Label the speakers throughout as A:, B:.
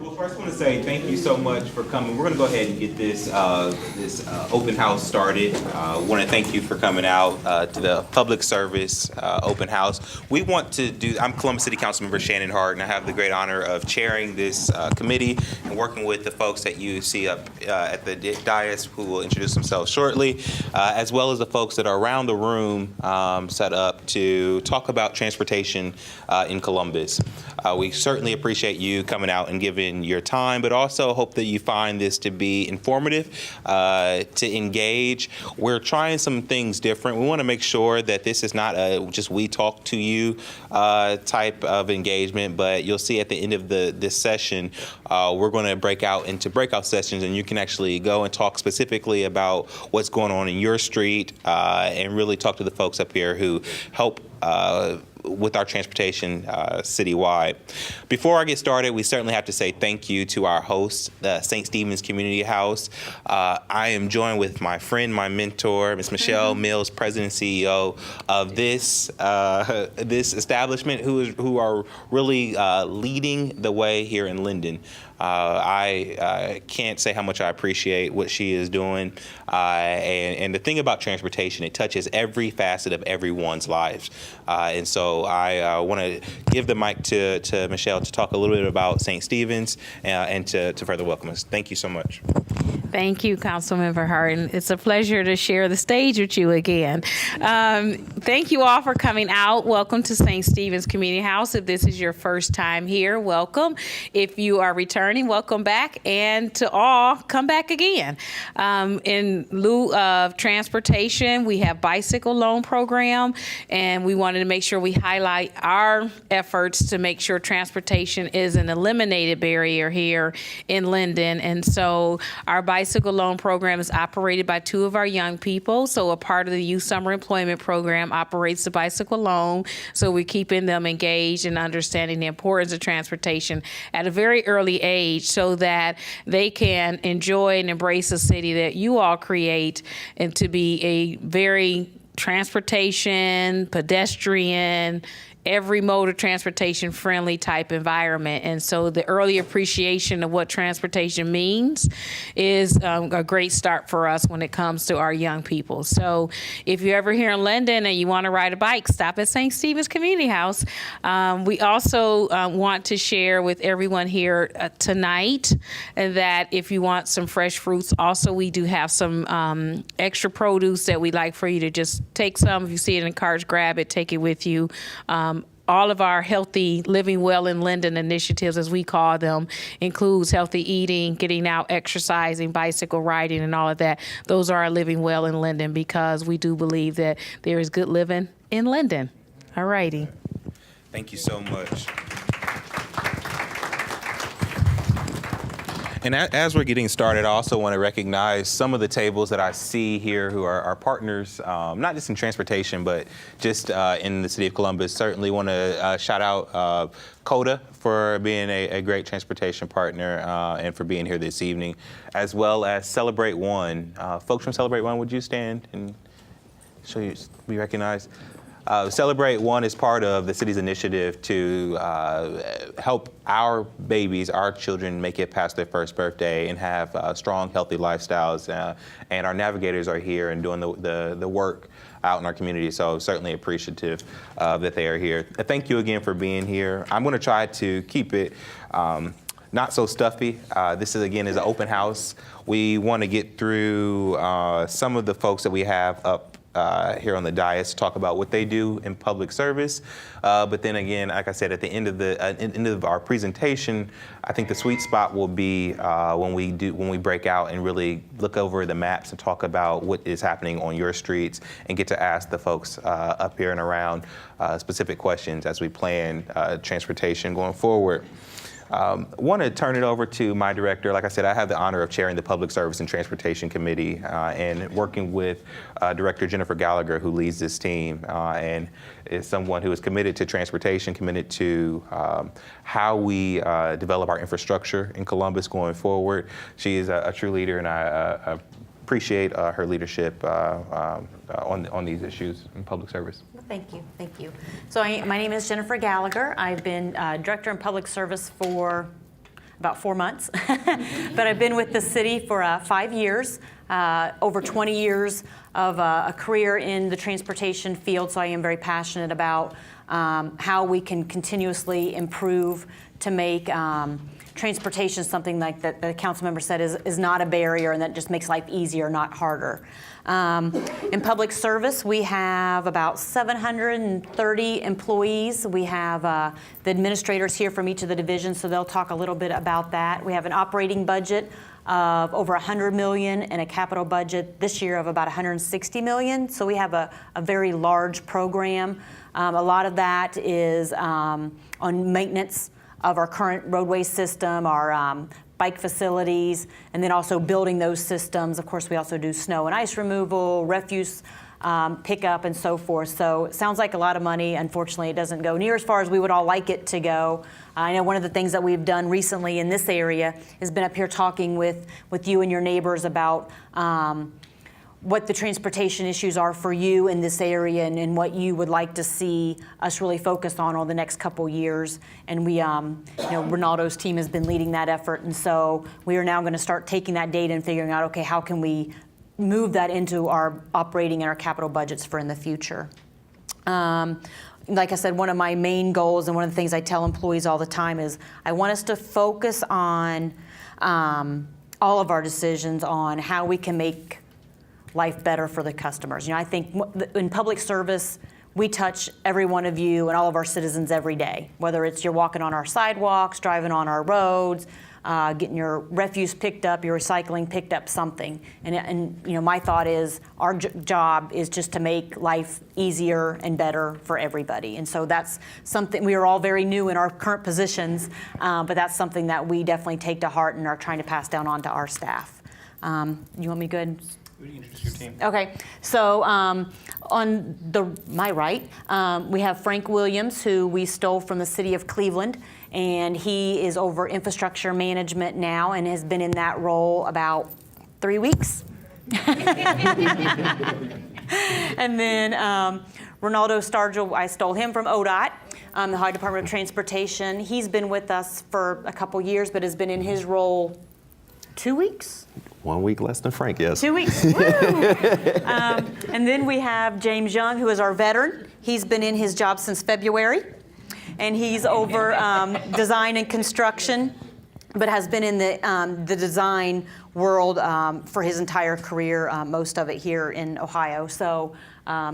A: Well, first I want to say thank you so much for coming. We're going to go ahead and get this open house started. I want to thank you for coming out to the public service open house. We want to do, I'm Columbus City Councilmember Shannon Hardin. I have the great honor of chairing this committee and working with the folks that you see up at the dais who will introduce themselves shortly, as well as the folks that are around the room set up to talk about transportation in Columbus. We certainly appreciate you coming out and giving your time, but also hope that you find this to be informative, to engage. We're trying some things different. We want to make sure that this is not a just we talk to you type of engagement, but you'll see at the end of this session, we're going to break out into breakout sessions, and you can actually go and talk specifically about what's going on in your street and really talk to the folks up here who help with our transportation citywide. Before I get started, we certainly have to say thank you to our host, the St. Stephen's Community House. I am joined with my friend, my mentor, Ms. Michelle Mills, President and CEO of this establishment, who are really leading the way here in Linden. I can't say how much I appreciate what she is doing. And the thing about transportation, it touches every facet of everyone's lives. And so I want to give the mic to Michelle to talk a little bit about St. Stephen's and to further welcome us. Thank you so much.
B: Thank you, Councilmember Hardin. It's a pleasure to share the stage with you again. Thank you all for coming out. Welcome to St. Stephen's Community House. If this is your first time here, welcome. If you are returning, welcome back. And to all, come back again. In lieu of transportation, we have bicycle loan program, and we wanted to make sure we highlight our efforts to make sure transportation is an eliminated barrier here in Linden. And so our bicycle loan program is operated by two of our young people. So a part of the Youth Summer Employment Program operates the bicycle loan. So we're keeping them engaged and understanding the importance of transportation at a very early age so that they can enjoy and embrace a city that you all create and to be a very transportation, pedestrian, every mode of transportation friendly type environment. And so the early appreciation of what transportation means is a great start for us when it comes to our young people. So if you're ever here in Linden and you want to ride a bike, stop at St. Stephen's Community House. We also want to share with everyone here tonight that if you want some fresh fruits, also we do have some extra produce that we'd like for you to just take some. If you see it in carts, grab it, take it with you. All of our healthy living well in Linden initiatives, as we call them, includes healthy eating, getting out, exercising, bicycle riding, and all of that. Those are our living well in Linden because we do believe that there is good living in Linden. All righty.
A: Thank you so much. And as we're getting started, I also want to recognize some of the tables that I see here who are our partners, not just in transportation, but just in the city of Columbus. Certainly want to shout out CODA for being a great transportation partner and for being here this evening, as well as Celebrate One. Folks from Celebrate One, would you stand and show you, be recognized? Celebrate One is part of the city's initiative to help our babies, our children, make it past their first birthday and have strong, healthy lifestyles. And our navigators are here and doing the work out in our community. So certainly appreciative that they are here. Thank you again for being here. I'm going to try to keep it not so stuffy. This is an open house. We want to get through some of the folks that we have up here on the dais to talk about what they do in public service. But then again, like I said, at the end of our presentation, I think the sweet spot will be when we break out and really look over the maps and talk about what is happening on your streets and get to ask the folks up here and around specific questions as we plan transportation going forward. Want to turn it over to my director. Like I said, I have the honor of chairing the Public Service and Transportation Committee and working with Director Jennifer Gallagher, who leads this team and is someone who is committed to transportation, committed to how we develop our infrastructure in Columbus going forward. She is a true leader, and I appreciate her leadership on these issues in public service.
C: Thank you, thank you. So my name is Jennifer Gallagher. I've been Director in Public Service for about 4 months, but I've been with the city for 5 years, over 20 years of a career in the transportation field, so I am very passionate about how we can continuously improve to make transportation something like that the council member said is not a barrier and that just makes life easier, not harder. In public service, we have about 730 employees. We have the administrators here from each of the divisions, so they'll talk a little bit about that. We have an operating budget of over $100 million and a capital budget this year of about $160 million. So we have a very large program. A lot of that is on maintenance of our current roadway system, our bike facilities, and then also building those systems. Of course, we also do snow and ice removal, refuse pickup, and so forth. So it sounds like a lot of money. Unfortunately, it doesn't go near as far as we would all like it to go. I know one of the things that we've done recently in this area has been up here talking with you and your neighbors about what the transportation issues are for you in this area and what you would like to see us really focus on over the next couple years. And we, Ronaldo's team has been leading that effort. And so we are now going to start taking that data and figuring out, okay, how can we move that into our operating and our capital budgets for in the future. Like I said, one of my main goals and one of the things I tell employees all the time is I want us to focus on all of our decisions on how we can make life better for the customers. I think in public service, we touch every one of you and all of our citizens every day, whether it's you're walking on our sidewalks, driving on our roads, getting your refuse picked up, your recycling picked up, something. And my thought is our job is just to make life easier and better for everybody. And so that's something, we are all very new in our current positions, but that's something that we definitely take to heart and are trying to pass down on to our staff. You want me to go ahead and
A: introduce your team?
C: Okay, so on my right, we have Frank Williams, who we stole from the city of Cleveland, and he is over infrastructure management now and has been in that role about 3 weeks. And then Ronaldo Stargell, I stole him from ODOT, the Ohio Department of Transportation. He's been with us for a couple years, but has been in his role 2 weeks?
D: 1 week less than Frank, yes.
C: 2 weeks, woo! And then we have James Young, who is our veteran. He's been in his job since February, and he's over design and construction, but has been in the design world for his entire career, most of it here in Ohio. So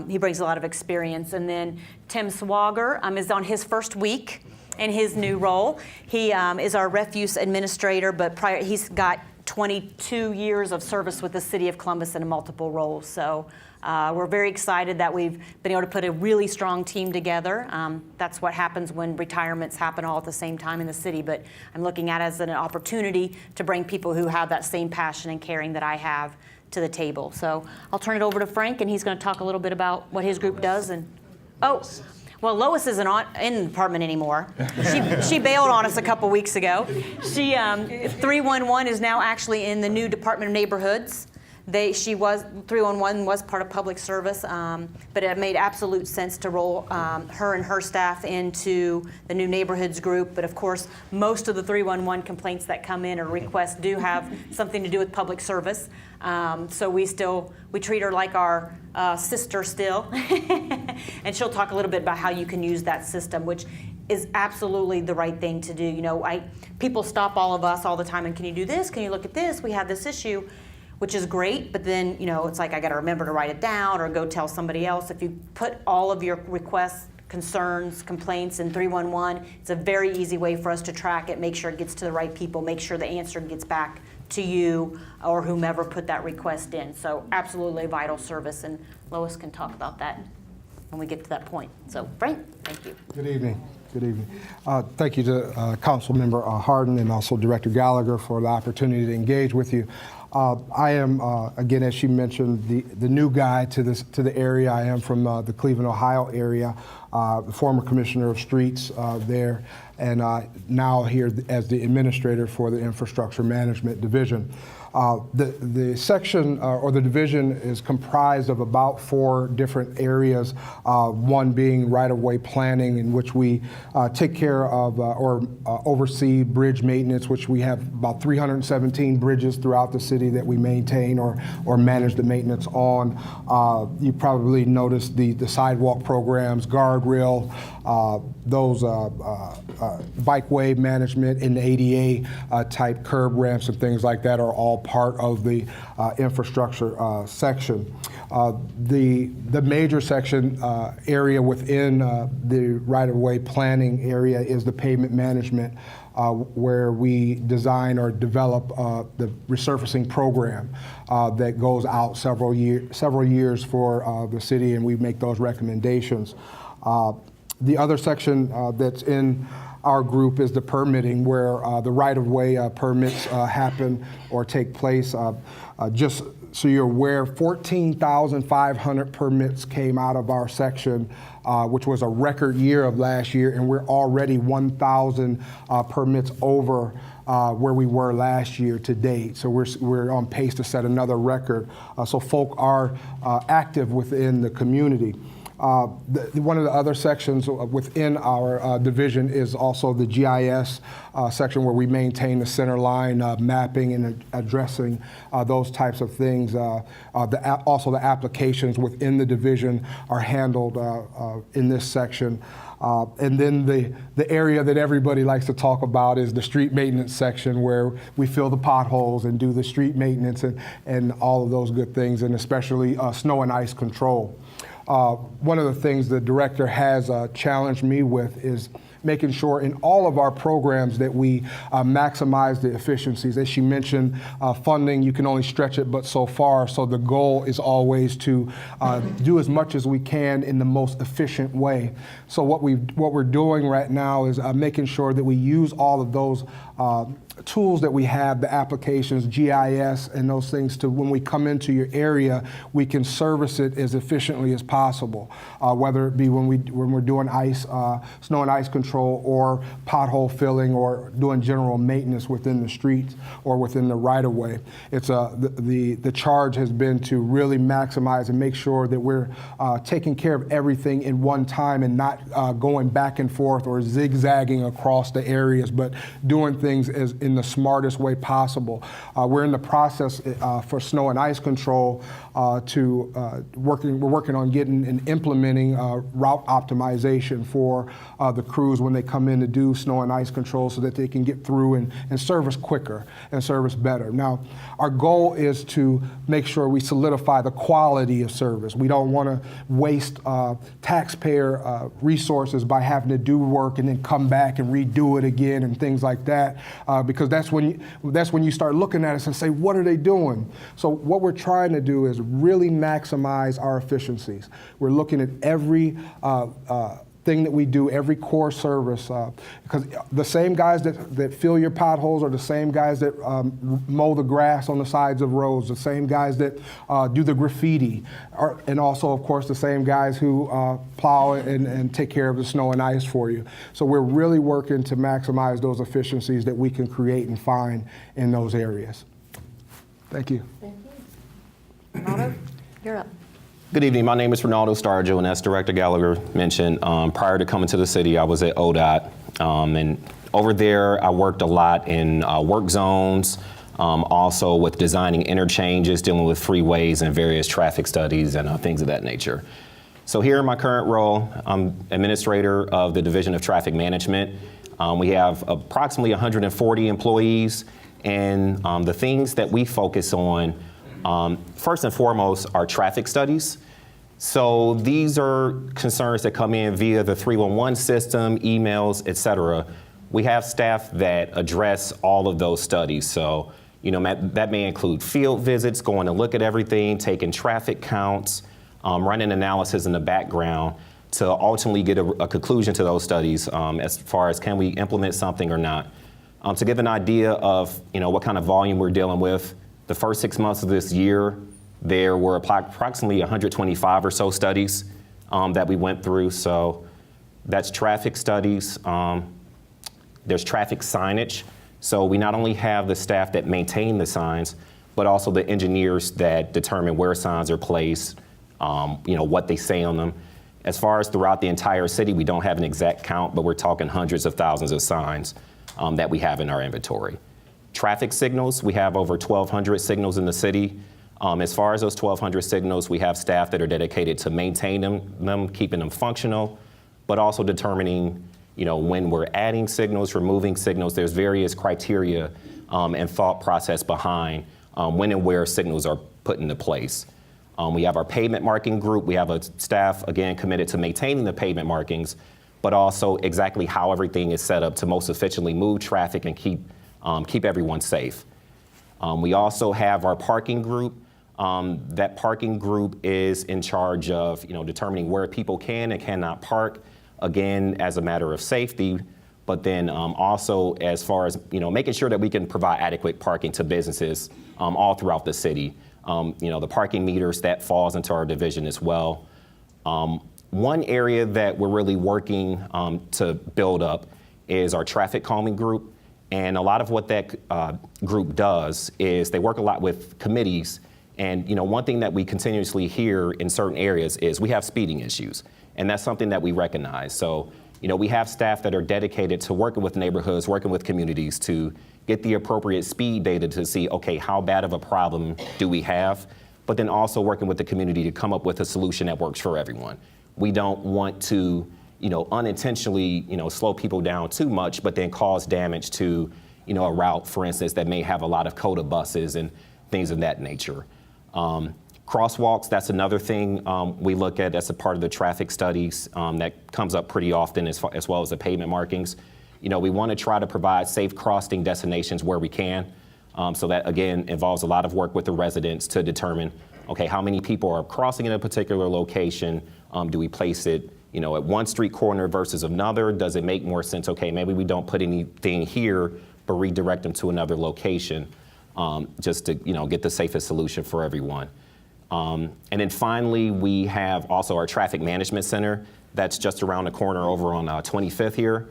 C: he brings a lot of experience. And then Tim Swager is on his first week in his new role. He is our refuse administrator, but he's got 22 years of service with the City of Columbus in multiple roles. So we're very excited that we've been able to put a really strong team together. That's what happens when retirements happen all at the same time in the city, but I'm looking at it as an opportunity to bring people who have that same passion and caring that I have to the table. So I'll turn it over to Frank, and he's going to talk a little bit about what his group does. Well, Lois isn't in the department anymore. She bailed on us a couple weeks ago. 311 is now actually in the new Department of Neighborhoods. 311 was part of public service, but it made absolute sense to roll her and her staff into the new neighborhoods group. But of course, most of the 311 complaints that come in or requests do have something to do with public service. So we treat her like our sister still, and she'll talk a little bit about how you can use that system, which is absolutely the right thing to do. People stop all of us all the time and can you do this? Can you look at this? We have this issue, which is great, but then it's like I got to remember to write it down or go tell somebody else. If you put all of your requests, concerns, complaints in 311, it's a very easy way for us to track it, make sure it gets to the right people, make sure the answer gets back to you or whomever put that request in. So absolutely a vital service, and Lois can talk about that when we get to that point. So Frank, thank you.
E: Good evening. Good evening. Thank you to Councilmember Hardin and also Director Gallagher for the opportunity to engage with you. I am, again, as she mentioned, the new guy to the area. I am from the Cleveland, Ohio area. the former Commissioner of Streets there, and now here as the Administrator for the Infrastructure Management Division. The section or the division is comprised of about 4 different areas, one being right-of-way planning, in which we take care of or oversee bridge maintenance, which we have about 317 bridges throughout the city that we maintain or manage the maintenance on. You probably noticed the sidewalk programs, guardrail, those bikeway management and ADA type curb ramps and things like that are all part of the infrastructure section. The major section area within the right-of-way planning area is the pavement management, where we design or develop the resurfacing program that goes out several years for the city, and we make those recommendations. The other section that's in our group is the permitting, where the right-of-way permits happen or take place. Just so you're aware, 14,500 permits came out of our section, which was a record year of last year, and we're already 1,000 permits over where we were last year to date. So we're on pace to set another record. So folk are active within the community. One of the other sections within our division is also the GIS section, where we maintain the center line mapping and addressing those types of things. Also the applications within the division are handled in this section. And then the area that everybody likes to talk about is the street maintenance section, where we fill the potholes and do the street maintenance and all of those good things, and especially snow and ice control. One of the things the director has challenged me with is making sure in all of our programs that we maximize the efficiencies. As she mentioned, funding, you can only stretch it but so far, so the goal is always to do as much as we can in the most efficient way. So what we're doing right now is making sure that we use all of those tools that we have, the applications, GIS, and those things, to when we come into your area, we can service it as efficiently as possible. Whether it be when we're doing snow and ice control, or pothole filling, or doing general maintenance within the streets or within the right-of-way. It's the charge has been to really maximize and make sure that we're taking care of everything in one time, and not going back and forth or zigzagging across the areas, but doing things in the smartest way possible. We're in the process for snow and ice control we're working on getting and implementing route optimization for the crews when they come in to do snow and ice control, so that they can get through and service quicker and service better. Now, our goal is to make sure we solidify the quality of service. We don't want to waste taxpayer resources by having to do work and then come back and redo it again and things like that, because that's when you start looking at us and say, what are they doing? So what we're trying to do is really maximize our efficiencies. We're looking at every thing that we do, every core service, because the same guys that fill your potholes are the same guys that mow the grass on the sides of roads, the same guys that do the graffiti, and also, of course, the same guys who plow and take care of the snow and ice for you. So we're really working to maximize those efficiencies that we can create and find in those areas. Thank you.
C: Thank you. Ronaldo, you're up.
D: Good evening. My name is Ronaldo Stargio, and as Director Gallagher mentioned, prior to coming to the city, I was at ODOT, and over there I worked a lot in work zones, also with designing interchanges, dealing with freeways and various traffic studies and things of that nature. So here in my current role, I'm administrator of the Division of Traffic Management. We have approximately 140 employees, and the things that we focus on, first and foremost, are traffic studies. So these are concerns that come in via the 311 system, emails, et cetera. We have staff that address all of those studies. So, that may include field visits, going to look at everything, taking traffic counts, running analysis in the background to ultimately get a conclusion to those studies as far as can we implement something or not. To give an idea of, what kind of volume we're dealing with, the first 6 months of this year, there were approximately 125 or so studies that we went through. So, That's traffic studies. There's traffic signage. So we not only have the staff that maintain the signs, but also the engineers that determine where signs are placed, what they say on them. As far as throughout the entire city, we don't have an exact count, but we're talking hundreds of thousands of signs that we have in our inventory. Traffic signals, we have over 1,200 signals in the city. As far as those 1,200 signals, we have staff that are dedicated to maintaining them, keeping them functional, but also determining when we're adding signals, removing signals. There's various criteria and thought process behind when and where signals are put into place. We have our pavement marking group. We have a staff, again, committed to maintaining the pavement markings, but also exactly how everything is set up to most efficiently move traffic and keep everyone safe. We also have our parking group. That parking group is in charge of determining where people can and cannot park, again, as a matter of safety, but then also as far as making sure that we can provide adequate parking to businesses all throughout the city. The parking meters, that falls into our division as well. One area that we're really working to build up is our traffic calming group. And a lot of what that group does is they work a lot with committees. And one thing that we continuously hear in certain areas is we have speeding issues. And that's something that we recognize. So, we have staff that are dedicated to working with neighborhoods, working with communities to get the appropriate speed data to see, okay, how bad of a problem do we have? But then also working with the community to come up with a solution that works for everyone. We don't want to, unintentionally, slow people down too much, but then cause damage to, a route, for instance, that may have a lot of coda buses and things of that nature. Crosswalks, that's another thing we look at as a part of the traffic studies that comes up pretty often as well as the pavement markings. We want to try to provide safe crossing destinations where we can. So that, again, involves a lot of work with the residents to determine, okay, how many people are crossing in a particular location? Do we place it, at one street corner versus another? Does it make more sense? Okay, maybe we don't put anything here, but redirect them to another location just to, get the safest solution for everyone. And then finally, we have also our traffic management center that's just around the corner over on 25th here.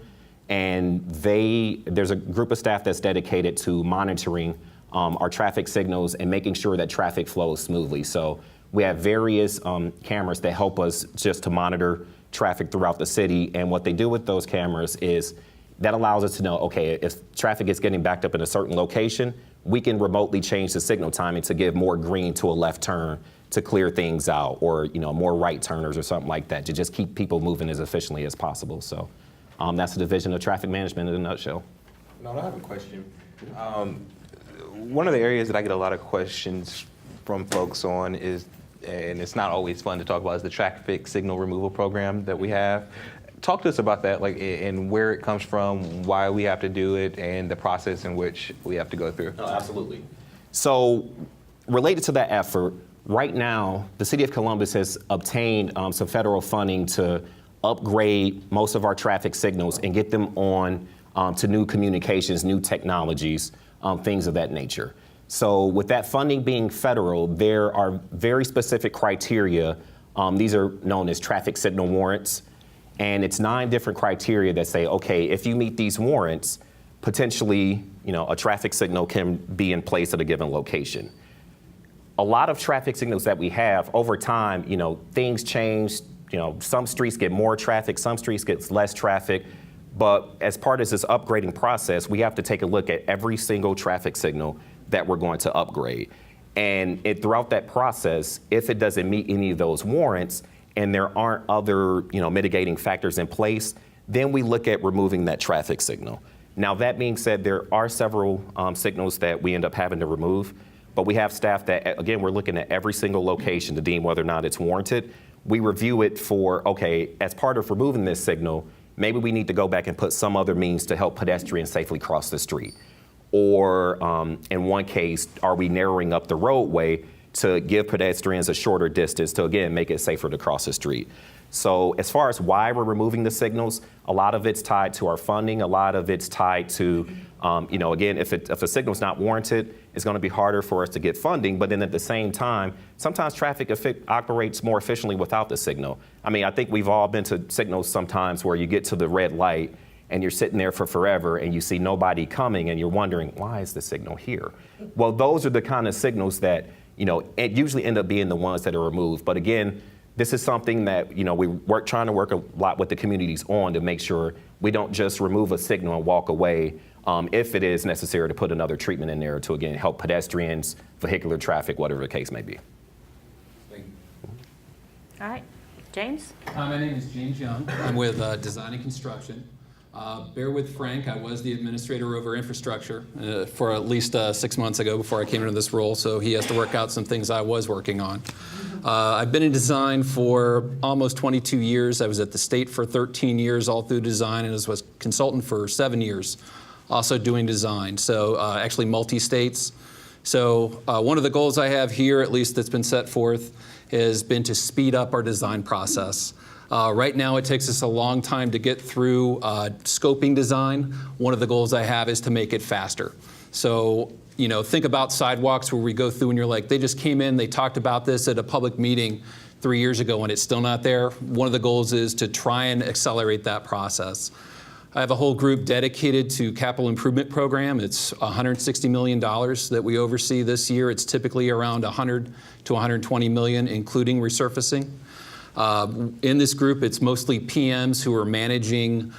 D: And there's a group of staff that's dedicated to monitoring our traffic signals and making sure that traffic flows smoothly. So we have various cameras that help us just to monitor traffic throughout the city. And what they do with those cameras is that allows us to know, okay, if traffic is getting backed up in a certain location, we can remotely change the signal timing to give more green to a left turn to clear things out, or more right turners or something like that, to just keep people moving as efficiently as possible. So that's the division of traffic management in a nutshell.
A: No, I have a question. One of the areas that I get a lot of questions from folks on is, and it's not always fun to talk about, is the traffic signal removal program that we have. Talk to us about that, and where it comes from, why we have to do it, and the process in which we have to go through.
D: Oh, absolutely. So related to that effort, right now, the City of Columbus has obtained some federal funding to upgrade most of our traffic signals and get them on to new communications, new technologies, things of that nature. So with that funding being federal, there are very specific criteria. These are known as traffic signal warrants. And it's 9 different criteria that say, okay, if you meet these warrants, potentially, a traffic signal can be in place at a given location. A lot of traffic signals that we have over time, things change. Some streets get more traffic, some streets get less traffic. But as part of this upgrading process, we have to take a look at every single traffic signal that we're going to upgrade. And throughout that process, if it doesn't meet any of those warrants, and there aren't other, mitigating factors in place, then we look at removing that traffic signal. Now, that being said, there are several signals that we end up having to remove, but we have staff that, again, we're looking at every single location to deem whether or not it's warranted. We review it for, okay, as part of removing this signal, maybe we need to go back and put some other means to help pedestrians safely cross the street. Or in one case, are we narrowing up the roadway to give pedestrians a shorter distance to, again, make it safer to cross the street. So as far as why we're removing the signals, a lot of it's tied to our funding, a lot of it's tied to Again, if a signal's not warranted, it's going to be harder for us to get funding. But then at the same time, sometimes traffic operates more efficiently without the signal. I mean, I think we've all been to signals sometimes where you get to the red light and you're sitting there for forever and you see nobody coming and you're wondering, why is the signal here? Well, those are the kind of signals that, it usually end up being the ones that are removed. But again, this is something that, trying to work a lot with the communities on to make sure we don't just remove a signal and walk away if it is necessary to put another treatment in there to, again, help pedestrians, vehicular traffic, whatever the case may be.
C: All right, James?
F: Hi, my name is James Young. I'm with Design and Construction. Bear with Frank, I was the administrator over infrastructure for at least 6 months ago before I came into this role, so he has to work out some things I was working on. I've been in design for almost 22 years. I was at the state for 13 years, all through design, and was consultant for 7 years, also doing design, so actually multi-states. So one of the goals I have here, at least that's been set forth, has been to speed up our design process. Right now, it takes us a long time to get through scoping design. One of the goals I have is to make it faster. So, think about sidewalks where we go through and you're like, they just came in, they talked about this at a public meeting 3 years ago and it's still not there. One of the goals is to try and accelerate that process. I have a whole group dedicated to capital improvement program. It's $160 million that we oversee this year. It's typically around 100 to 120 million, including resurfacing. In this group, it's mostly PMs who are managing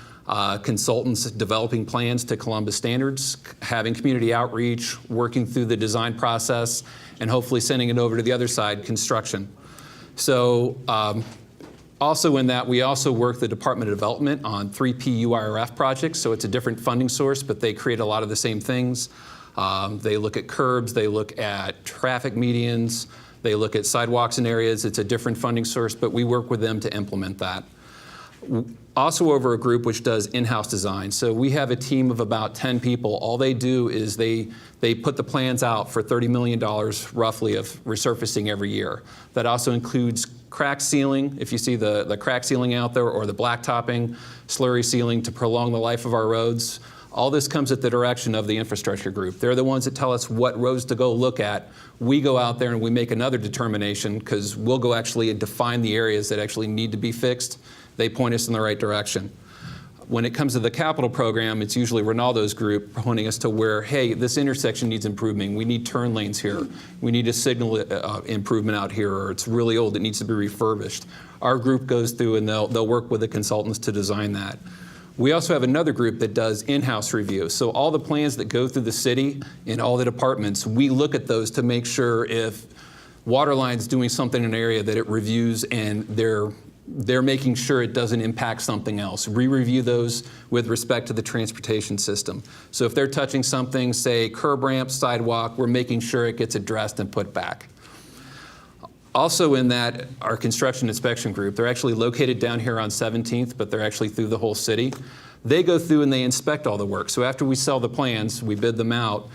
F: consultants developing plans to Columbus standards, having community outreach, working through the design process, and hopefully sending it over to the other side, construction. So also in that, we also work the Department of Development on 3P UIRF projects, so it's a different funding source, but they create a lot of the same things. They look at curbs, they look at traffic medians, they look at sidewalks in areas. It's a different funding source, but we work with them to implement that. Also over a group which does in-house design. So we have a team of about 10 people. All they do is they put the plans out for $30 million roughly of resurfacing every year. That also includes crack sealing, if you see the crack sealing out there, or the blacktopping, slurry sealing to prolong the life of our roads. All this comes at the direction of the infrastructure group. They're the ones that tell us what roads to go look at. We go out there and we make another determination because we'll go actually define the areas that actually need to be fixed. They point us in the right direction. When it comes to the capital program, it's usually Ronaldo's group pointing us to where, hey, this intersection needs improving. We need turn lanes here. We need a signal improvement out here, or it's really old, it needs to be refurbished. Our group goes through and they'll work with the consultants to design that. We also have another group that does in-house review. So all the plans that go through the city in all the departments, we look at those to make sure if Waterline's doing something in an area that it reviews and they're making sure it doesn't impact something else. We review those with respect to the transportation system. So if they're touching something, say curb ramp, sidewalk, we're making sure it gets addressed and put back. Also in that, our construction inspection group, they're actually located down here on 17th, but they're actually through the whole city. They go through and they inspect all the work. So after we sell the plans, we bid them out,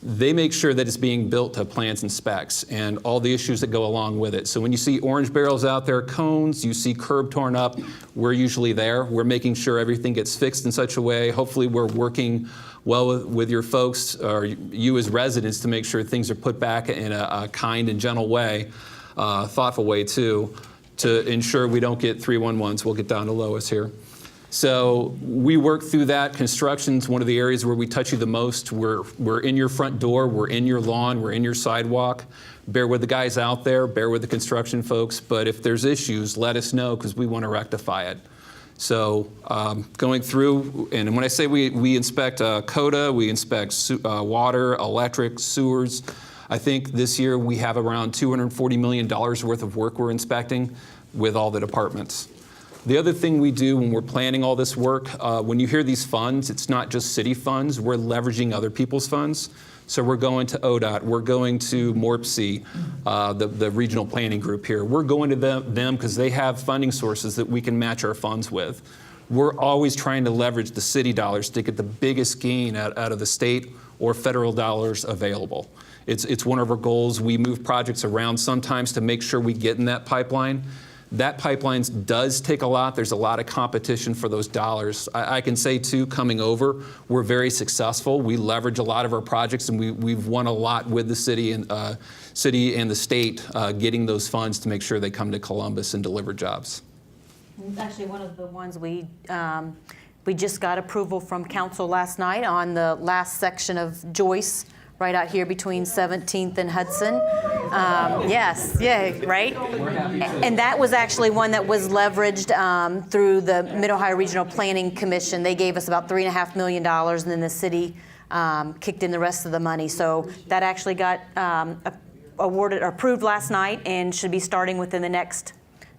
F: they make sure that it's being built to plans and specs and all the issues that go along with it. So when you see orange barrels out there, cones, you see curb torn up, we're usually there. We're making sure everything gets fixed in such a way. Hopefully we're working well with your folks or you as residents to make sure things are put back in a kind and gentle way. Thoughtful way too, to ensure we don't get 311s. We'll get down to Lois here. So we work through that. Construction's one of the areas where we touch you the most. We're in your front door, we're in your lawn, we're in your sidewalk. Bear with the guys out there, bear with the construction folks, but if there's issues, let us know because we want to rectify it. So going through, and when I say we inspect CODA, we inspect water, electric, sewers. I think this year we have around $240 million worth of work we're inspecting with all the departments. The other thing we do when we're planning all this work, when you hear these funds, it's not just city funds, we're leveraging other people's funds. So we're going to ODOT, we're going to MORPC, the regional planning group here. We're going to them because they have funding sources that we can match our funds with. We're always trying to leverage the city dollars to get the biggest gain out of the state or federal dollars available. It's one of our goals. We move projects around sometimes to make sure we get in that pipeline. That pipeline does take a lot. There's a lot of competition for those dollars. I can say, too, coming over, we're very successful. We leverage a lot of our projects, and we've won a lot with the city and the state getting those funds to make sure they come to Columbus and deliver jobs.
C: Actually, one of the ones we just got approval from council last night on the last section of Joyce, right out here between 17th and Hudson. Yes, yeah, right? And that was actually one that was leveraged through the Mid-Ohio Regional Planning Commission. They gave us about $3.5 million, and then the city kicked in the rest of the money. So that actually got approved last night and should be starting within the next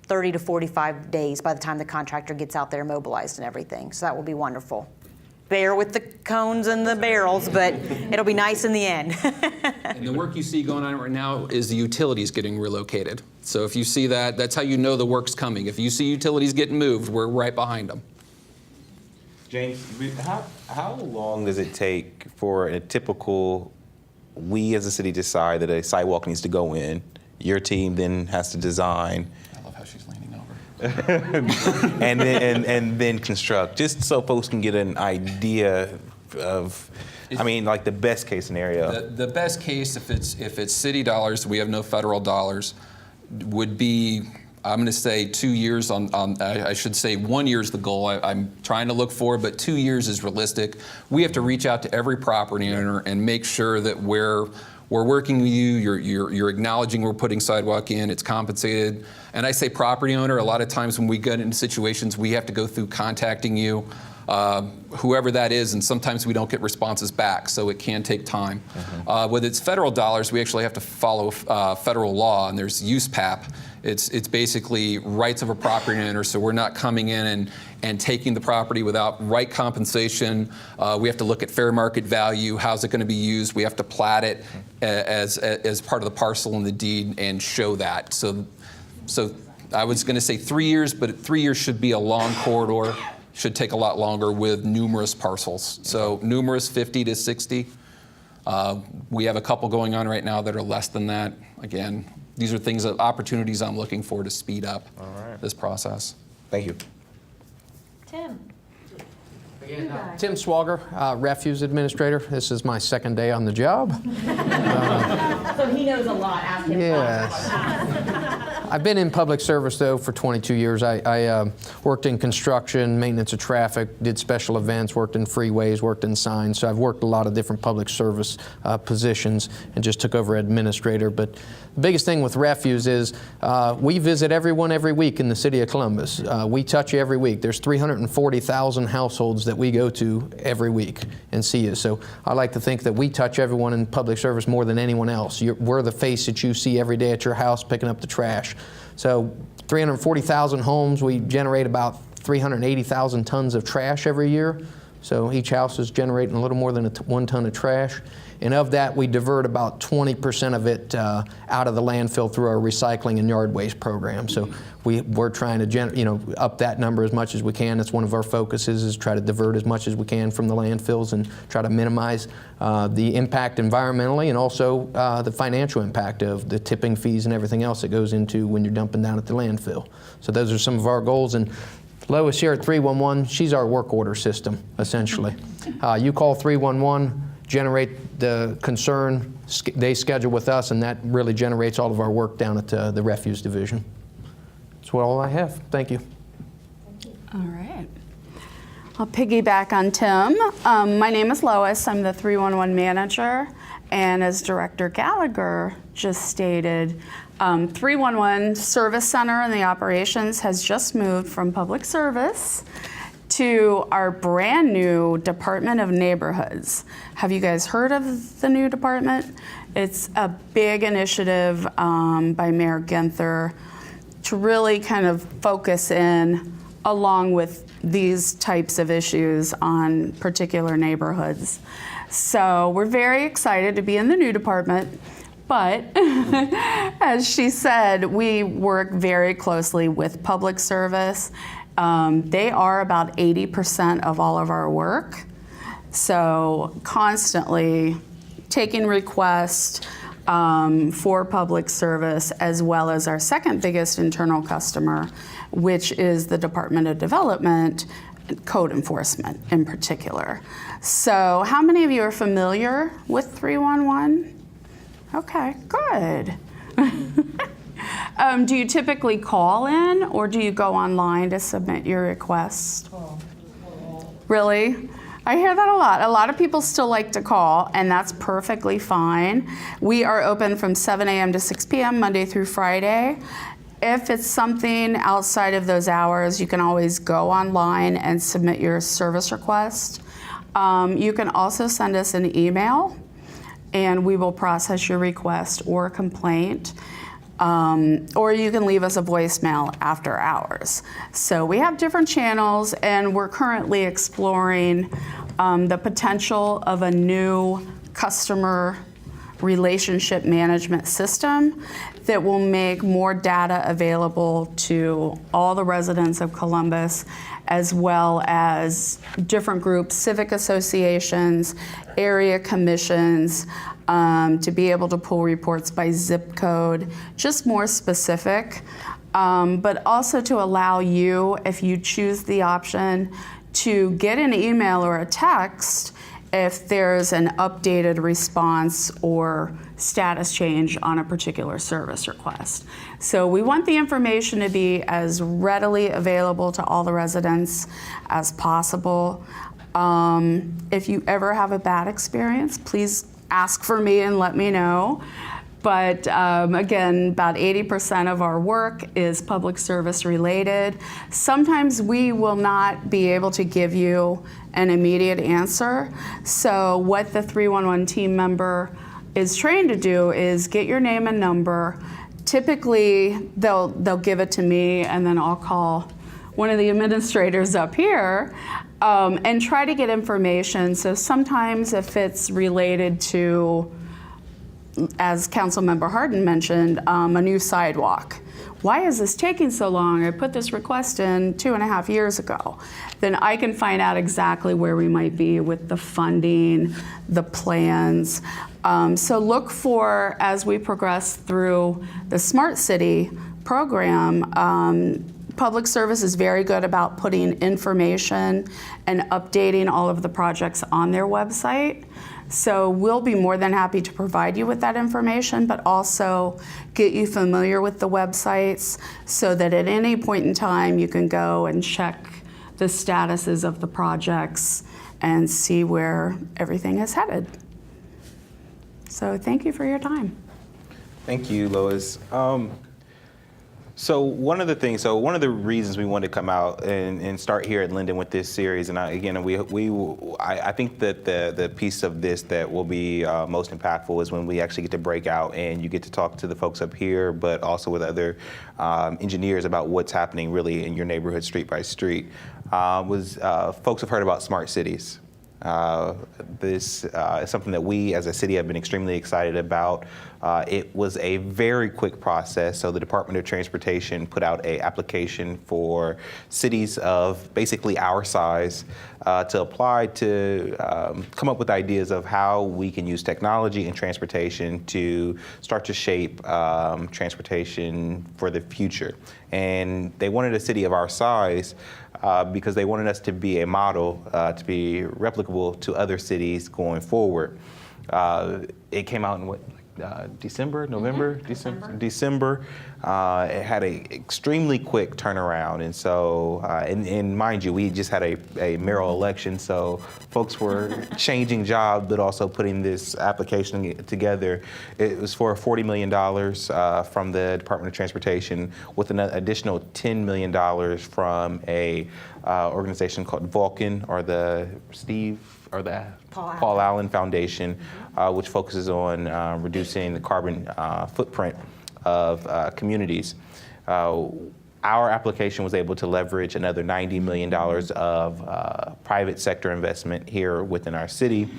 C: 30 to 45 days by the time the contractor gets out there mobilized and everything. So that will be wonderful. Bear with the cones and the barrels, but it'll be nice in the end.
F: And the work you see going on right now is the utilities getting relocated. So if you see that, that's how you know the work's coming. If you see utilities getting moved, we're right behind them.
A: James, how long does it take for a typical, we as a city decide that a sidewalk needs to go in, your team then has to design,
F: I love how she's leaning over.
A: and then construct, just so folks can get an idea of, I mean, like the best case scenario.
F: The best case, if it's city dollars, we have no federal dollars, would be, I'm going to say 2 years I should say 1 year is the goal I'm trying to look for, but 2 years is realistic. We have to reach out to every property owner and make sure that we're working with you, you're acknowledging we're putting sidewalk in, it's compensated. And I say property owner, a lot of times when we get into situations, we have to go through contacting you, whoever that is, and sometimes we don't get responses back, so it can take time. With its federal dollars, we actually have to follow federal law, and there's USPAP. It's basically rights of a property owner, so we're not coming in and taking the property without right compensation. We have to look at fair market value, how's it going to be used. We have to plat it as part of the parcel in the deed and show that. So I was going to say 3 years, but 3 years should be a long corridor. Should take a lot longer with numerous parcels. So numerous 50 to 60. We have a couple going on right now that are less than that. Again, these are things, opportunities I'm looking for to speed up this process.
A: Thank you.
C: Tim.
G: Tim Swalger, Refuse Administrator. This is my second day on the job.
C: So he knows a lot. Ask him.
G: Yes. I've been in public service, though, for 22 years. I worked in construction, maintenance of traffic, did special events, worked in freeways, worked in signs. So I've worked a lot of different public service positions and just took over administrator. But the biggest thing with Refuse is we visit everyone every week in the city of Columbus. We touch you every week. There's 340,000 households that we go to every week and see you. So I like to think that we touch everyone in public service more than anyone else. We're the face that you see every day at your house picking up the trash. So 340,000 homes, we generate about 380,000 tons of trash every year. So each house is generating a little more than 1 ton of trash. And of that, we divert about 20% of it out of the landfill through our recycling and yard waste program. So we're trying to up that number as much as we can. That's one of our focuses, is try to divert as much as we can from the landfills and try to minimize the impact environmentally and also the financial impact of the tipping fees and everything else that goes into when you're dumping down at the landfill. So those are some of our goals. And Lois here at 311, she's our work order system, essentially. You call 311, generate the concern, they schedule with us, and that really generates all of our work down at the Refuse Division. That's all I have. Thank you.
H: All right. I'll piggyback on Tim. My name is Lois. I'm the 311 manager, and as Director Gallagher just stated, 311 Service Center and the operations has just moved from public service to our brand new Department of Neighborhoods. Have you guys heard of the new department? It's a big initiative by Mayor Ginther to really kind of focus in along with these types of issues on particular neighborhoods. So we're very excited to be in the new department. But as she said, we work very closely with public service. They are about 80% of all of our work. So constantly taking requests, for public service, as well as our second biggest internal customer, which is the Department of Development, code enforcement in particular. So how many of you are familiar with 311? Okay, good. Do you typically call in, or do you go online to submit your request? Really? I hear that a lot. A lot of people still like to call, and that's perfectly fine. We are open from 7 a.m. to 6 p.m. Monday through Friday. If it's something outside of those hours, you can always go online and submit your service request. You can also send us an email, and we will process your request or complaint. Or you can leave us a voicemail after hours. So we have different channels, and we're currently exploring the potential of a new customer relationship management system that will make more data available to all the residents of Columbus, as well as different groups, civic associations, area commissions, to be able to pull reports by zip code, just more specific, but also to allow you, if you choose the option, to get an email or a text if there's an updated response or status change on a particular service request. So we want the information to be as readily available to all the residents as possible. If you ever have a bad experience, please ask for me and let me know. But again, about 80% of our work is public service related. Sometimes we will not be able to give you an immediate answer. So what the 311 team member is trained to do is get your name and number. Typically, they'll give it to me, and then I'll call one of the administrators up here and try to get information. So sometimes if it's related to, as Councilmember Hardin mentioned, a new sidewalk. Why is this taking so long? I put this request in 2.5 years ago. Then I can find out exactly where we might be with the funding, the plans. So look for, as we progress through the Smart City program, Public Service is very good about putting information and updating all of the projects on their website. So we'll be more than happy to provide you with that information, but also get you familiar with the websites so that at any point in time you can go and check the statuses of the projects and see where everything is headed. So thank you for your time.
A: Thank you, Lois. So one of the reasons we wanted to come out and start here at Linden with this series, and I think that the piece of this that will be most impactful is when we actually get to break out and you get to talk to the folks up here, but also with other engineers about what's happening really in your neighborhood, street by street. Folks have heard about smart cities. This is something that we as a city have been extremely excited about. It was a very quick process. So the Department of Transportation put out an application for cities of basically our size to apply to come up with ideas of how we can use technology and transportation to start to shape transportation for the future. And they wanted a city of our size because they wanted us to be a model, to be replicable to other cities going forward. It came out in what, December. It had an extremely quick turnaround, and so, and mind you, we just had a mayoral election, so folks were changing jobs, but also putting this application together. It was for $40 million from the Department of Transportation, with an additional $10 million from a organization called Vulcan, or the Paul Allen Foundation, which focuses on reducing the carbon footprint of communities. Our application was able to leverage another $90 million of private sector investment here within our city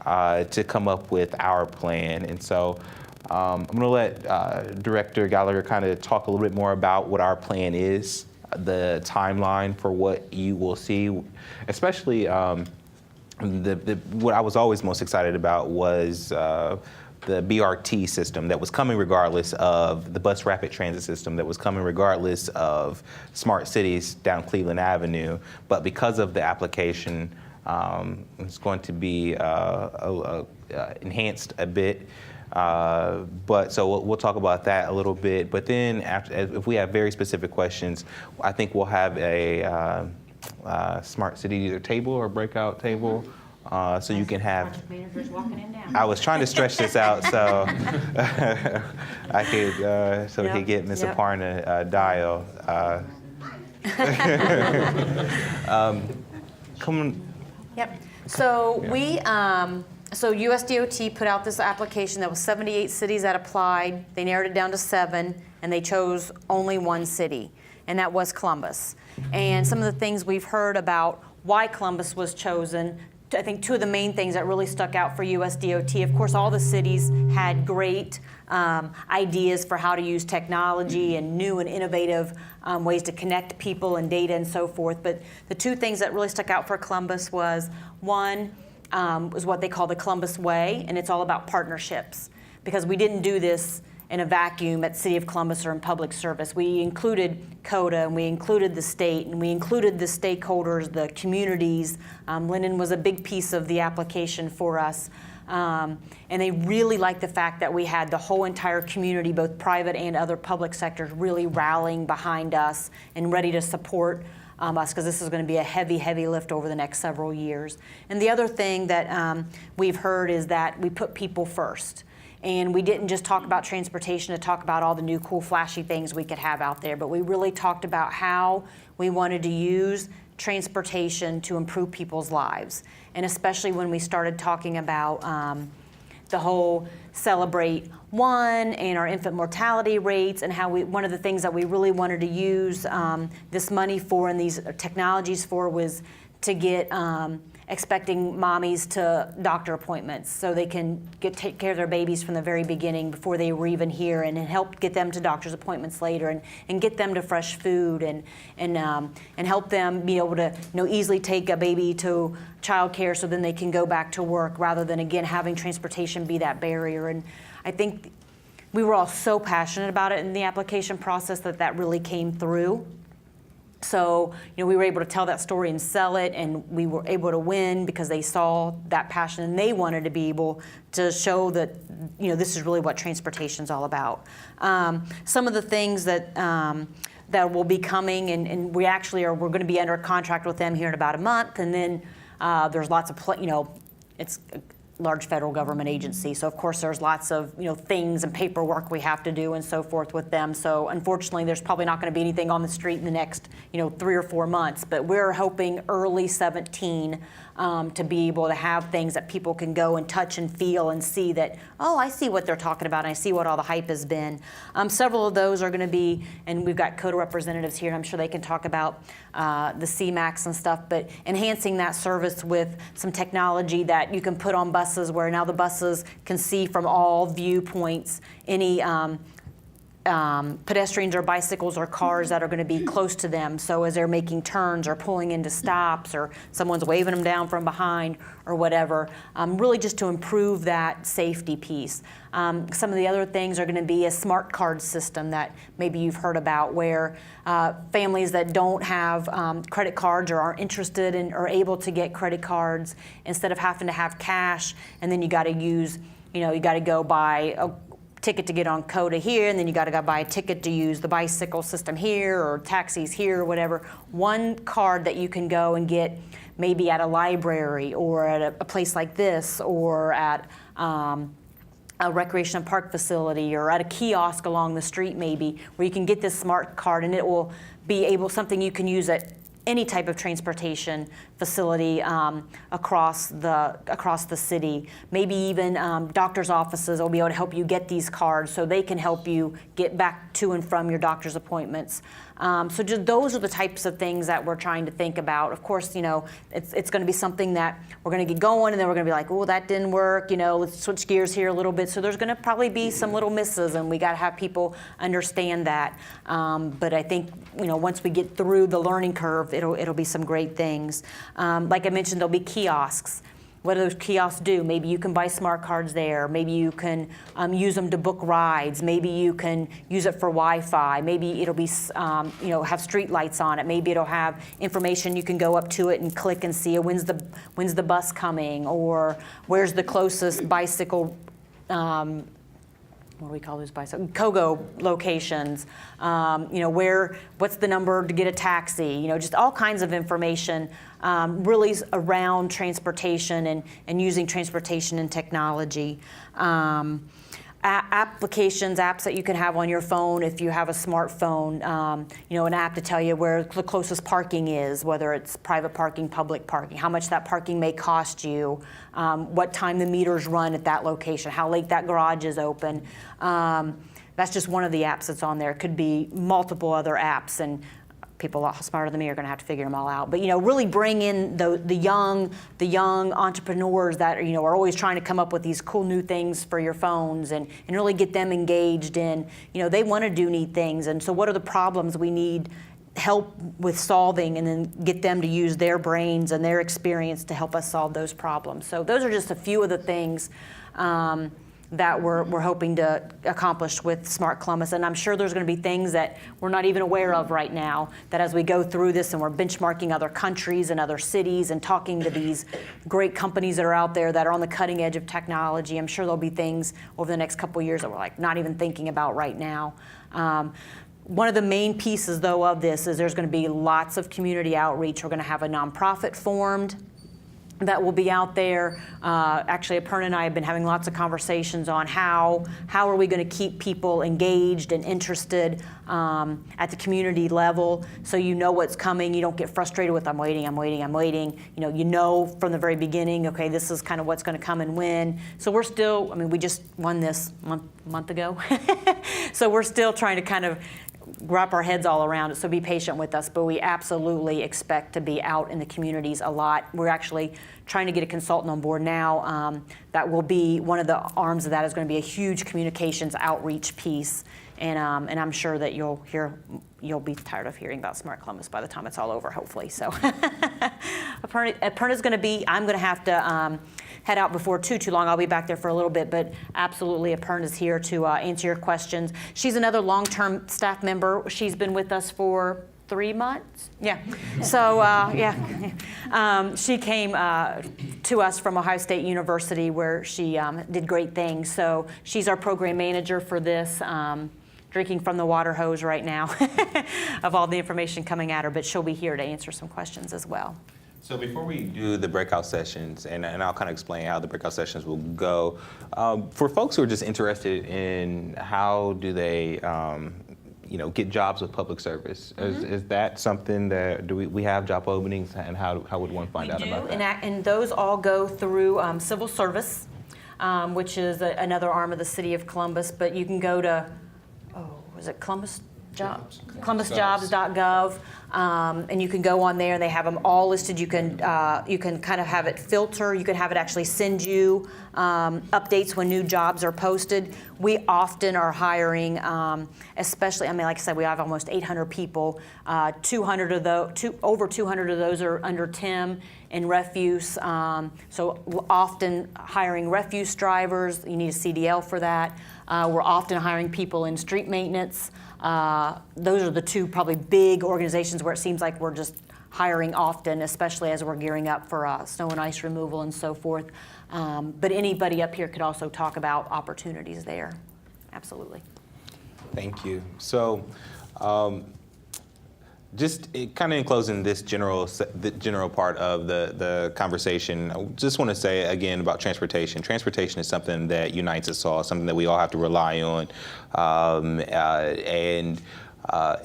A: to come up with our plan. And so I'm going to let Director Gallagher kind of talk a little bit more about what our plan is, the timeline for what you will see, especially what I was always most excited about was BRT system that was coming regardless of the bus rapid transit system that was coming regardless of smart cities down Cleveland Avenue. But because of the application, it's going to be enhanced a bit. But so we'll talk about that a little bit. But then if we have very specific questions, I think we'll have a smart city either table or breakout table. So you can have. I was trying to stretch this out so I could we could get Ms. Aparna dial. Come on.
C: Yep. So so USDOT put out this application. That was 78 cities that applied. They narrowed it down to 7, and they chose only 1 city, and that was Columbus. And some of the things we've heard about why Columbus was chosen, I think 2 of the main things that really stuck out for USDOT, of course, all the cities had great ideas for how to use technology and new and innovative ways to connect people and data and so forth. But the 2 things that really stuck out for Columbus was, one, was what they call the Columbus Way, and it's all about partnerships. Because we didn't do this in a vacuum at City of Columbus or in public service. We included CODA, and we included the state, and we included the stakeholders, the communities. Linden was a big piece of the application for us. And they really liked the fact that we had the whole entire community, both private and other public sectors, really rallying behind us and ready to support us, because this is going to be a heavy, heavy lift over the next several years. And the other thing that we've heard is that we put people first. And we didn't just talk about transportation to talk about all the new cool flashy things we could have out there, but we really talked about how we wanted to use transportation to improve people's lives. And especially when we started talking about the whole Celebrate 1 and our infant mortality rates, and how one of the things that we really wanted to use this money for and these technologies for was to get expecting mommies to doctor appointments so they can take care of their babies from the very beginning before they were even here, and help get them to doctor's appointments later, and get them to fresh food, and help them be able to easily take a baby to childcare so then they can go back to work, rather than again having transportation be that barrier. And I think we were all so passionate about it in the application process that really came through. So, we were able to tell that story and sell it, and we were able to win because they saw that passion, and they wanted to be able to show that, this is really what transportation's all about. Some of the things that will be coming, and we're going to be under a contract with them here in about a month, and then there's lots of, it's a large federal government agency, so of course there's lots of things and paperwork we have to do and so forth with them. So unfortunately there's probably not going to be anything on the street in the next 3 or 4 months, but we're hoping early 17 to be able to have things that people can go and touch and feel and see that, oh, I see what they're talking about, and I see what all the hype has been. Several of those are going to be, and we've got CODA representatives here, and I'm sure they can talk about the CMAX and stuff, but enhancing that service with some technology that you can put on buses, where now the buses can see from all viewpoints any pedestrians or bicycles or cars that are going to be close to them. So as they're making turns or pulling into stops, or someone's waving them down from behind or whatever, really just to improve that safety piece. Some of the other things are going to be a smart card system that maybe you've heard about, where families that don't have credit cards or aren't interested in or able to get credit cards, instead of having to have cash, and then you got to use, you got to go buy a ticket to get on CODA here, and then you got to go buy a ticket to use the bicycle system here or taxis here or whatever. One card that you can go and get maybe at a library or at a place like this, or at a recreation and park facility, or at a kiosk along the street maybe, where you can get this smart card, and it will be something you can use at any type of transportation facility across the city. Maybe even doctor's offices will be able to help you get these cards so they can help you get back to and from your doctor's appointments. So just those are the types of things that we're trying to think about. Of course, it's going to be something that we're going to get going, and then we're going to be like, oh, that didn't work, let's switch gears here a little bit. So there's going to probably be some little misses, and we got to have people understand that. But I think, once we get through the learning curve, it'll be some great things. Like I mentioned, there'll be kiosks. what do those kiosks do? Maybe you can buy smart cards there. Maybe you can use them to book rides. Maybe you can use it for Wi-Fi. Maybe it'll be, have street lights on it. Maybe it'll have information you can go up to it and click and see when's the bus coming, or where's the closest bicycle. What do we call those bicycle? Kogo locations. What's the number to get a taxi? Just all kinds of information really around transportation and using transportation and technology. Apps that you can have on your phone if you have a smartphone, an app to tell you where the closest parking is, whether it's private parking, public parking, how much that parking may cost you, what time the meters run at that location, how late that garage is open. That's just one of the apps that's on there. It could be multiple other apps, and people a lot smarter than me are going to have to figure them all out. But really bring in the young entrepreneurs that are always trying to come up with these cool new things for your phones, and really get them engaged in, they want to do neat things. And so what are the problems we need help with solving, and then get them to use their brains and their experience to help us solve those problems. So those are just a few of the things that we're hoping to accomplish with Smart Columbus. And I'm sure there's going to be things that we're not even aware of right now, that as we go through this and we're benchmarking other countries and other cities and talking to these great companies that are out there that are on the cutting edge of technology, I'm sure there'll be things over the next couple of years that we're not even thinking about right now. One of the main pieces, though, of this is there's going to be lots of community outreach. We're going to have a nonprofit formed that will be out there. Actually, Aparna and I have been having lots of conversations on how are we going to keep people engaged and interested at the community level, so what's coming. You don't get frustrated with I'm waiting. From the very beginning, okay, this is kind of what's going to come and when. So we're still, we just won this month ago. So we're still trying to kind of wrap our heads all around it, so be patient with us, but we absolutely expect to be out in the communities a lot. We're actually trying to get a consultant on board now that will be one of the arms of that is going to be a huge communications outreach piece, and I'm sure that you'll be tired of hearing about Smart Columbus by the time it's all over, hopefully. So Aparna's going to be, I'm going to have to head out before too long. I'll be back there for a little bit, but absolutely Aparna's here to answer your questions. She's another long-term staff member. She's been with us for 3 months. Yeah. So she came to us from Ohio State University, where she did great things. So she's our program manager for this. Drinking from the water hose right now of all the information coming at her, but she'll be here to answer some questions as well.
A: So before we do the breakout sessions, and I'll kind of explain how the breakout sessions will go, for folks who are just interested in how do they get jobs with public service, is that something that, do we have job openings, and how would one find out about that?
C: And those all go through civil service, which is another arm of the City of Columbus, but you can go to, was it Columbus Jobs? ColumbusJobs.gov, and you can go on there, and they have them all listed. You can kind of have it filter. You can have it actually send you updates when new jobs are posted. We often are hiring, especially, like I said, we have almost 800 people. Over 200 of those are under TIM and refuse. So we're often hiring refuse drivers. You need a CDL for that. We're often hiring people in street maintenance. Those are the two probably big organizations where it seems like we're just hiring often, especially as we're gearing up for snow and ice removal and so forth. But anybody up here could also talk about opportunities there. Absolutely.
A: Thank you. So just kind of in closing the general part of the conversation, I just want to say again about transportation. Transportation is something that unites us all, something that we all have to rely on.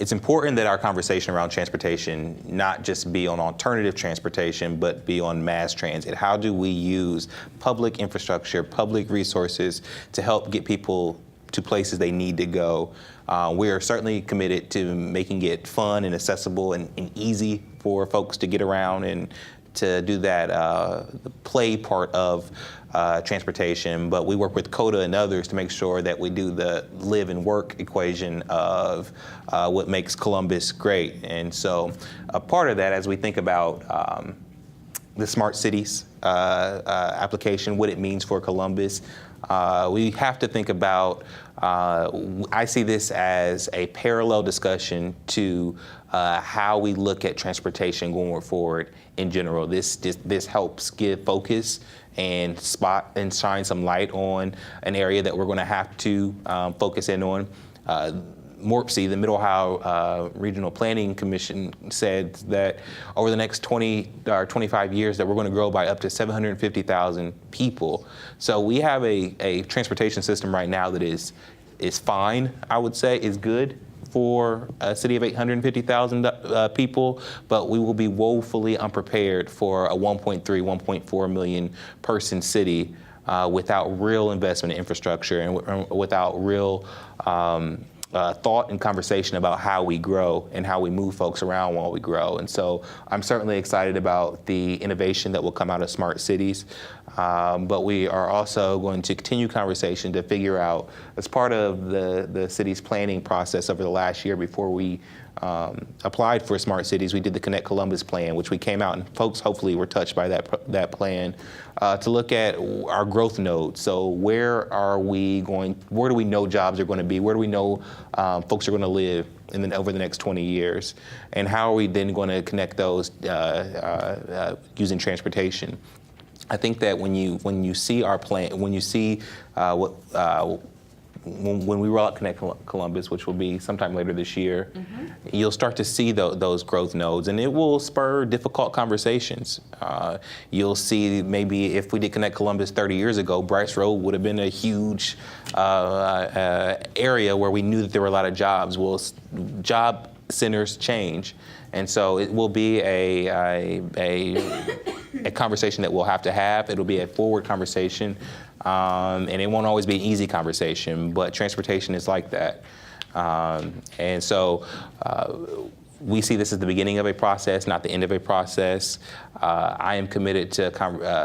A: It's important that our conversation around transportation not just be on alternative transportation, but be on mass transit. How do we use public infrastructure, public resources to help get people to places they need to go? We are certainly committed to making it fun and accessible and easy for folks to get around and to do that, the play part of transportation, but we work with CODA and others to make sure that we do the live and work equation of what makes Columbus great. And so a part of that, as we think about the smart cities application, what it means for Columbus. We have to think about, I see this as a parallel discussion to how we look at transportation going forward in general. This helps give focus and spot and shine some light on an area that we're going to have to focus in on. MORPC, the Middle Ohio Regional Planning Commission, said that over the next 20 or 25 years that we're going to grow by up to 750,000 people. So we have a transportation system right now that is fine, I would say, is good for a city of 850,000 people, but we will be woefully unprepared for a 1.4 million person city without real investment in infrastructure and without real thought and conversation about how we grow and how we move folks around while we grow. And so I'm certainly excited about the innovation that will come out of smart cities. But we are also going to continue conversation to figure out, as part of the city's planning process over the last year before we applied for smart cities, we did the Connect Columbus plan, which we came out and folks hopefully were touched by that plan, to look at our growth nodes. So where do we know jobs are going to be? Where do we know folks are going to live over the next 20 years? And how are we then going to connect those using transportation? I think that when you see our plan, when you see when we roll out Connect Columbus, which will be sometime later this year, you'll start to see those growth nodes, and it will spur difficult conversations. You'll see maybe if we did Connect Columbus 30 years ago, Bryce Road would have been a huge area where we knew that there were a lot of jobs. Well, job centers change, and so it will be a conversation that we'll have to have. It'll be a forward conversation. And it won't always be an easy conversation, but transportation is like that. And so we see this as the beginning of a process, not the end of a process. I am committed to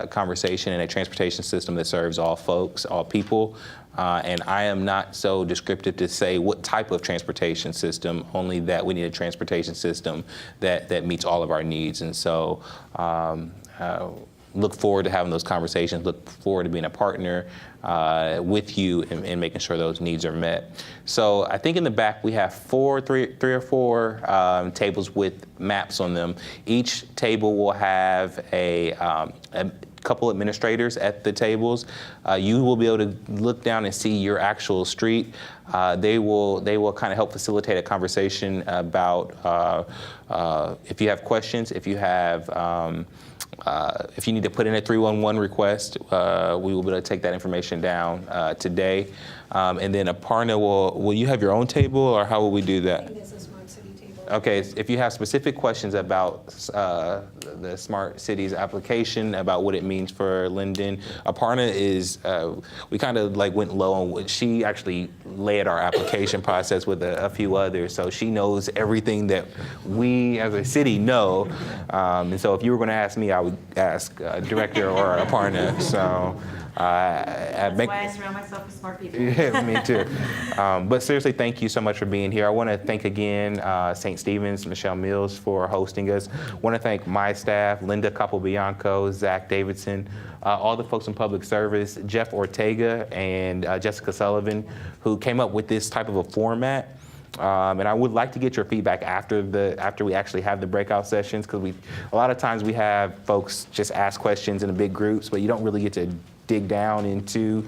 A: conversation and a transportation system that serves all folks, all people. And I am not so descriptive to say what type of transportation system, only that we need a transportation system that meets all of our needs. And so look forward to having those conversations, look forward to being a partner with you and making sure those needs are met. So I think in the back we have three or four tables with maps on them. Each table will have a couple administrators at the tables. You will be able to look down and see your actual street. They will kind of help facilitate a conversation about if you have questions, if you need to put in a 311 request, we will be able to take that information down today. And then Aparna, will you have your own table, or how will we do that? Okay, if you have specific questions about the Smart Cities application, about what it means for Linden, Aparna is, we kind of like went low on what she actually led our application process with a few others, so she knows everything that we as a city know. And so if you were going to ask me, I would ask Director or Aparna. So.
C: That's why I surround myself with smart people.
A: Yeah, me too. But seriously, thank you so much for being here. I want to thank again St. Stephen's, Michelle Mills, for hosting us. I want to thank my staff, Linda Capobianco, Zach Davidson, all the folks in public service, Jeff Ortega and Jessica Sullivan, who came up with this type of a format. And I would like to get your feedback after we actually have the breakout sessions, because a lot of times we have folks just ask questions in the big groups, but you don't really get to dig down into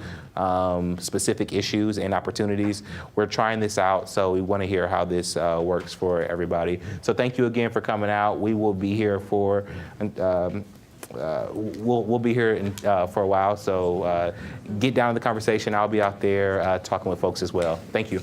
A: specific issues and opportunities. We're trying this out, so we want to hear how this works for everybody. So thank you again for coming out. We will be here for we'll be here for a while. So get down to the conversation. I'll be out there talking with folks as well. Thank you.